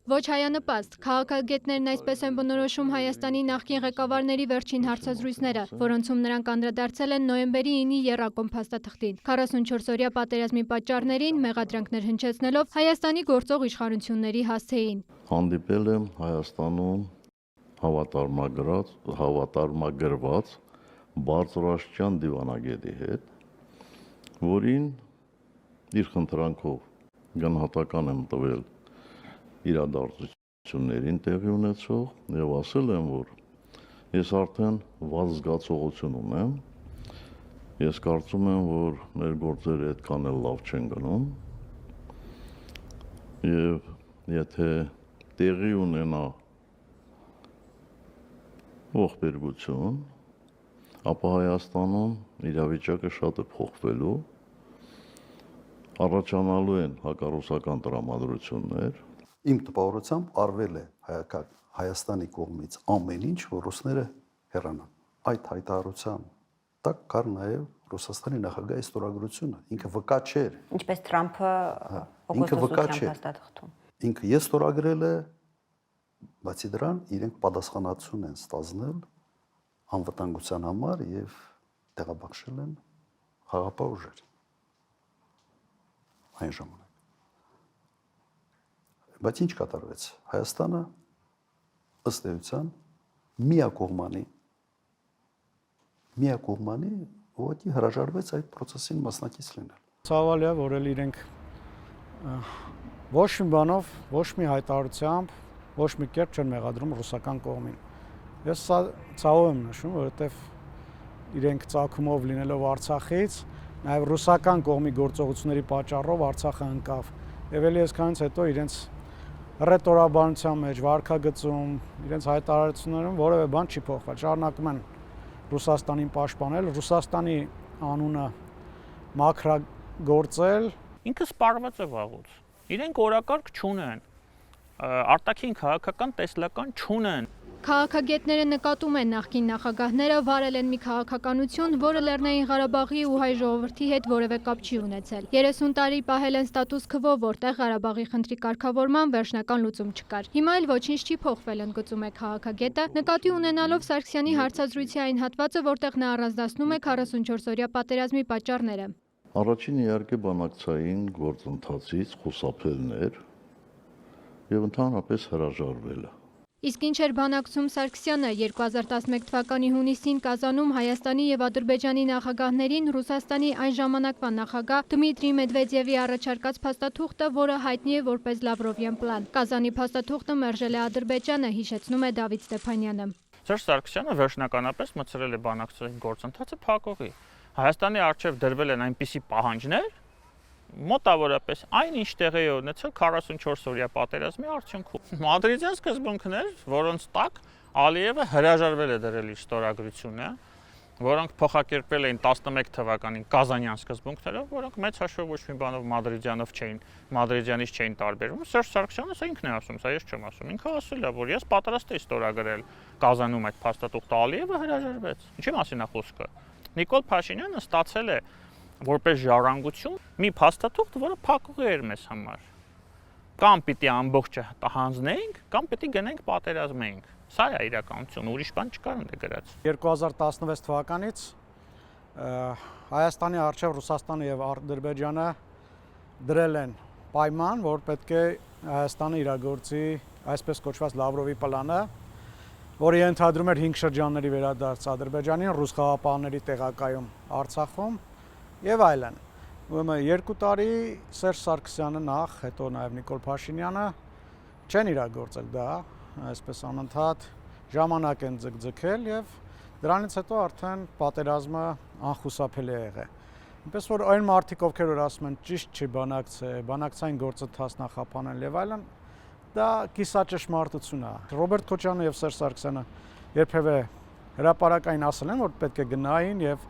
Ոչ հայանպաստ, քաղաքագետներն այսպես են բնորոշում Հայաստանի նախկին ղեկավարների վերջին հարցազրույցները, որոնցում նրանք անդրադարձել են նոյեմբերի 9-ի եռակոմ փաստաթղթին, 44-օրյա պատերազմի պատճառներին, մեղադրանքներ հնչեցնելով Հայաստանի գործող իշխանությունների հասցեին։ Հանդիպել եմ Հայաստանում հավատարմագրված բարձրաստիճան դիվանագետի հետ, որին իր խնդրանքով գնահատական եմ տվել իրադարձություններին տեղի ունեցող եւ ասել եմ, որ ես արդեն վատ զգացողություն ունեմ, ես կարծում եմ, որ մեր գործերը այդքան էլ լավ չեն գնում եւ եթե տեղի ունենա ողբերգություն, ապա Հայաստանում իրավիճակը շատ է փոխվելու, առաջանալու են հակառուսական տրամադրություններ։ Իմ տպավորությամբ արվել է Հայաստանի կողմից ամեն ինչ, որ ռուսները հեռանան։ Այդ հայտարարության տակ կար նաև Ռուսաստանի նախագահի ստորագրությունը, ինքը վկա չէր։ Ինչպես Թրամփը օգոստոսյան փաստաթղթում։ Ինքը ես ստորագրել է, բացի դրան իրենք պատասխանատվություն են ստանձնել անվտանգության համար եւ տեղաբաշխել են խաղաղապահ ուժեր։ Այն ժամանակ։ Բայց ինչ կատարվեց։ Հայաստանը ըստ էության միակողմանի ուղղակի հրաժարվեց այդ process-ին մասնակից լինել։ Ցավալի է, որ էլ իրենք ոչ մի բանով, ոչ մի հայտարարությամբ, ոչ մի կերպ չեն մեղադրում ռուսական կողմին։ Ես սա ցավով եմ նշում, որովհետև իրենք ցակումով լինելով Արցախից, նաև ռուսական կողմի գործողությունների պատճառով Արցախը ընկավ։ Եվ ելի այսքանից հետո իրենց ռետորաբանության մեջ, վարքագծում, իրենց հայտարարություններում որևէ բան չի փոխվել։ Շարունակում են Ռուսաստանին պաշտպանել, Ռուսաստանի անունը մաքրագործել։ Ինքը սպառված է վաղուց։ Իրենք օրակարգ չունեն, արտաքին քաղաքական տեսլական չունեն։ Քաղաքագետները նկատում են նախկին նախագահները վարել են մի քաղաքականություն, որը Լեռնային Ղարաբաղի ու հայ ժողովրդի հետ որևէ կապ չի ունեցել։ 30 տարի պահել են ստատուս քվո, որտեղ Ղարաբաղի խնդրի կարգավորման վերջնական լուծում չկար։ Հիմա էլ ոչինչ չի փոխվել, ընդգծում է քաղաքագետը, նկատի ունենալով Սարգսյանի հարցազրույցի այն հատվածը, որտեղ նա առանձնացնում է 44-օրյա պատերազմի պատճառները։ Առաջին իհարկե բանակցային գործընթացից խուսափելն էր եւ ընդհանրապես հրաժարվելը։ Իսկ ինչ էր բանակցում Սարգսյանը 2011 թվականի հունիսին Կազանում Հայաստանի եւ Ադրբեջանի նախագահներին Ռուսաստանի այն ժամանակվա նախագահ Դմիտրի Մեդվեդևի առաջարկած փաստաթուղթը, որը հայտնի է որպես Լավրովյան պլան։ Կազանի փաստաթուղթը մերժել է Ադրբեջանը, հիշեցնում է Դավիթ Ստեփանյանը։ Սերժ Սարգսյանը վերջնականապես մտցրել է բանակցային գործընթացը փակողի։ Հայաստանի առջև դրվել են այնպիսի պահանջներ, մոտավորապես այնինչ տեղի է ունեցել 44-օրյա պատերազմի արդյունքում։ Մադրիդյան սկզբունքներ, որոնց տակ Ալիևը հրաժարվել է դրել իր ստորագրությունը, որոնք փոխակերպվել էին 11 թվականին Կազանյան սկզբունքներով, որոնք մեծ հաշվով ոչ մի բանով Մադրիդյանից չէին տարբերվում։ Սերժ Սարգսյանը սա ինքն է ասում, սա ես չեմ ասում։ Ինքը ասել է, որ ես պատրաստ եմ ստորագրել Կազանում այդ փաստաթուղթը, Ալիևը հրաժարվեց։ Ինչի մասին է խոսքը։ Նիկոլ Փաշինյանը ստացել է որպես ժառանգություն մի փաստաթուղթ, որը փակուղի էր մեզ համար։ Կամ պիտի ամբողջը հանձնեինք, կամ պիտի գնենք պատերազմեինք։ Սա է իրականությունը, ուրիշ բան չկար ընդ գրած։ 2016 թվականից Հայաստանի առջև Ռուսաստանը եւ Ադրբեջանը դրել են պայման, որ պետք է Հայաստանը իրագործի այսպես կոչված Լավրովի պլանը, որը ենթադրում էր 5 շրջանների վերադարձ Ադրբեջանին, ռուս խաղաղապահների տեղակայում Արցախում եւ այլն։ Ուրեմն 2 տարի Սերժ Սարգսյանը նախ, հետո նաեւ Նիկոլ Փաշինյանը չեն իրագործել դա, այսպես անընդհատ ժամանակ են ձգձգել եւ դրանից հետո արդեն պատերազմը անխուսափելի է եղել։ Այնպես որ այն մարդիկ, ովքեր որ ասում են ճիշտ չի բանակցային գործընթաց նախապանել եւ այլն, դա կիսաճշմարտություն է։ Ռոբերտ Քոչարյանը եւ Սերժ Սարգսյանը երբևէ հրապարակային ասել են, որ պետք է գնային եւ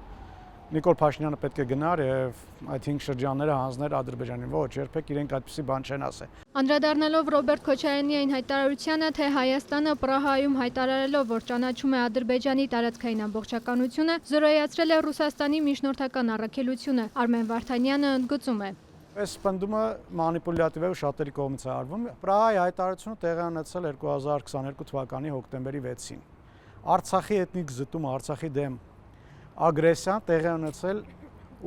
Նիկոլ Փաշինյանը պետք է գնար եւ այդ 5 շրջանները հանձներ Ադրբեջանին։ Ոչ, երբեք իրենք այդպիսի բան չեն ասել։ Անդրադառնալով Ռոբերտ Քոչարյանի այն հայտարարությանը, թե Հայաստանը Պրահայում հայտարարելով, որ ճանաչում է Ադրբեջանի տարածքային ամբողջականությունը, զորայացրել է Ռուսաստանի միջնորդական առաքելությունը, Արմեն Վարդանյանը ընդգծում է։ Այս պնդումը մանիպուլյատիվ է ու շատերի կողմից է արվում։ Պրահայի հայտարարությունը տեղի ունեցել 2022 թվականի հոկտեմբերի 6-ին։ Արցախի էթնիկ զտումը, Արցախի դեմ ագրեսիան տեղի ունեցել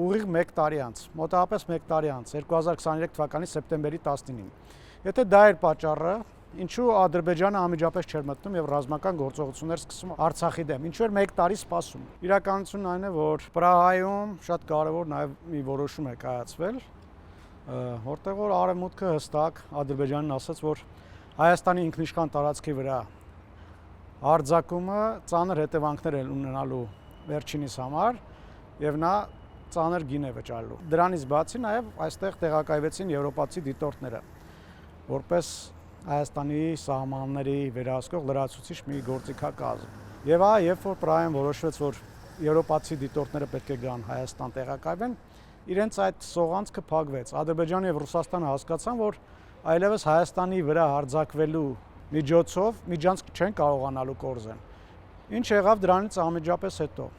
ուղիղ 1 տարի անց, մոտավորապես 1 տարի անց, 2023 թվականի սեպտեմբերի 19-ին։ Եթե դա էր պատճառը, ինչու Ադրբեջանը անմիջապես չէր մտնում եւ ռազմական գործողություններ սկսում Արցախի դեմ, ինչու էր 1 տարի սպասում։ Իրականությունն այն է, որ Պրահայում շատ կարեւոր նաեւ մի որոշում է կայացվել, որտեղ որ Արևմուտքը հստակ Ադրբեջանին ասաց, որ Հայաստանի ինքնիշխան տարածքի վրա արձակումը ծանր հետևանքներ է ունենալու վերջինիս համար եւ նա ծանր գին է վճարելու։ Դրանից բացի նաեւ այստեղ տեղակայվեցին եվրոպացի դիտորդները, որպես Հայաստանի սահմանների վերահսկող լրացուցիչ մի գործիքակազմ։ Եվ երբ որ Պրահայում որոշվեց, որ եվրոպացի դիտորդները պետք է գան Հայաստան տեղակայվեն, իրենց այդ սողանցքը փակվեց։ Ադրբեջանը եւ Ռուսաստանը հասկացան, որ այլևս Հայաստանի վրա հարձակվելու միջոցով միջանցք չեն կարողանալու կորզեն։ Ինչ եղավ դրանից անմիջապես հետո։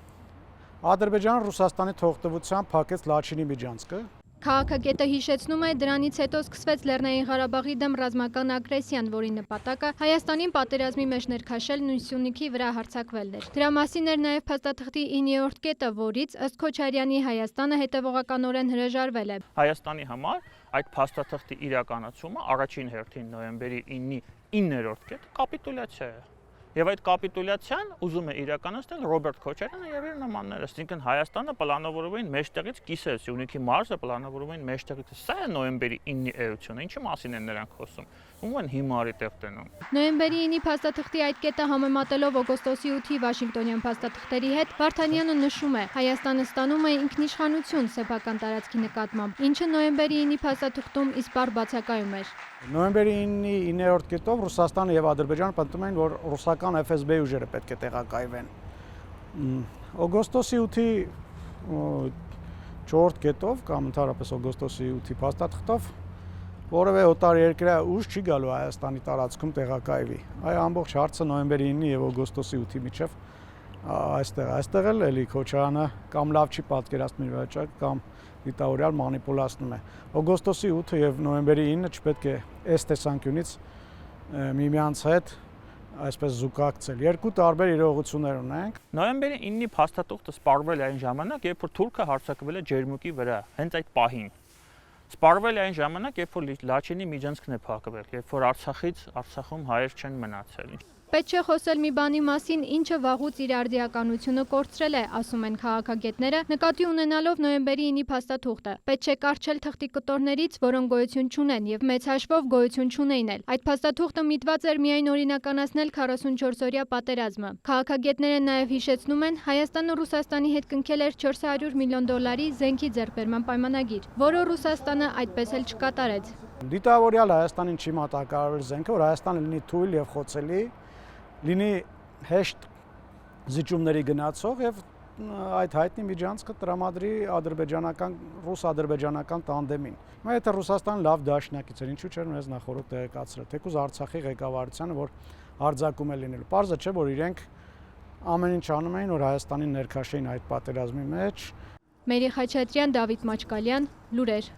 Ադրբեջանը Ռուսաստանի թողտվությամբ փակեց Լաչինի միջանցքը։ Քաղաքագետը հիշեցնում է, դրանից հետո սկսվեց Լեռնային Ղարաբաղի դեմ ռազմական ագրեսիան, որի նպատակը Հայաստանին պատերազմի մեջ ներքաշելն ու Սյունիքի վրա հարձակվելն էր։ Դրա մասին էր նաև փաստաթղթի 9-րդ կետը, որից ըստ Քոչարյանի Հայաստանը հետևողականորեն հրաժարվել է։ Հայաստանի համար այդ փաստաթղթի իրականացումը առաջին հերթին նոյեմբերի 9-ի 9-րդ կետը կապիտուլյացիա է։ Եվ այդ կապիտուլյացիան ուզում է իրականացնել Ռոբերտ Քոչարյանը եւ իր նմանները, այսինքն Հայաստանը պլանավորում էին մեջտեղից կիսել, Սյունիքի մարզը պլանավորում էին մեջտեղից։ Սա է նոյեմբերի 9-ի էությունը, ինչի մասին են նրանք խոսում։ Ում են հիմարի տեղ տենում։ Նոյեմբերի 9-ի փաստաթղթի այդ կետը համեմատելով օգոստոսի 8-ի Վաշինգտոնյան փաստաթղթերի հետ, Վարդանյանը նշում է, Հայաստանը ստանում է ինքնիշխանություն սեփական տարածքի նկատմամբ, ինչը նոյեմբերի 9-ի փաստաթղթում իսպառ բացակայում էր։ Նոյեմբերի 9-ի 9-րդ կետով Ռուսաստանը եւ Ադրբեջանը պնդում էին, որ ռուսական FSB ուժերը պետք է տեղակայվեն։ Օգոստոսի 8-ի 4-րդ կետով կամ ընդհանրապես օգոստոսի 8-ի փաստաթղթով որևէ օտար երկրյա ուժ չի գալու Հայաստանի տարածքում տեղակայվի։ Այ ամբողջ հարցը նոյեմբերի 9-ի եւ օգոստոսի 8-ի միջև այստեղ էլ էլի Քոչարյանը կամ լավ չի պատկերացնում իր վիճակը կամ դիտավորյալ մանիպուլացնում է։ Օգոստոսի 8-ը եւ նոյեմբերի 9-ը չպետք է այս տեսանկյունից միմյանց հետ այսպես զուգակցել։ Երկու տարբեր իրողություններ ունենք։ Նոյեմբերի 9-ի փաստաթուղթը սպառվել է այն ժամանակ, երբ որ Թուրքը հարձակվել է Ջերմուկի վրա, հենց այդ պահին։ Սպառվել է այն ժամանակ, երբ որ Լաչինի միջանցքն է փակվել, երբ որ Արցախում հայեր չեն մնացել։ Պետք չէ խոսել մի բանի մասին, ինչը վաղուց իր արդիականությունը կորցրել է, ասում են քաղաքագետները, նկատի ունենալով նոյեմբերի 9-ի փաստաթուղթը։ Պետք չէ կառչել թղթի կտորներից, որոնք գոյություն չունեն եւ մեծ հաշվով գոյություն չունեին էլ։ Այդ փաստաթուղթը միտված էր միայն օրինականացնել 44-օրյա պատերազմը։ Քաղաքագետները նաեւ հիշեցնում են, Հայաստանը Ռուսաստանի հետ կնքել էր $400 միլիոն զենքի ձեռքբերման պայմանագիր, որը Ռուսաստանը այդպես էլ չկատարեց։ Դիտավորյալ Հայաստանին չի մատակարարվել զենքը, որ Հայաստանը լինի թույլ եւ խոցելի, լինի հեշտ զիջումների գնացող եւ այդ հայտնի միջանցքը տրամադրի ռուս-ադրբեջանական տանդեմին։ Հիմա եթե Ռուսաստանը լավ դաշնակից էր, ինչու՞ չէր մեզ նախորդ տեղեկացրել, թեկուզ Արցախի ղեկավարությանը, որ հարձակում է լինելու։ Պարզը չէ, որ իրենք ամեն ինչ անում էին, որ Հայաստանին ներքաշեին այդ պատերազմի մեջ։ Մերի Խաչատրյան, Դավիթ Մաչկալյան, լուրեր։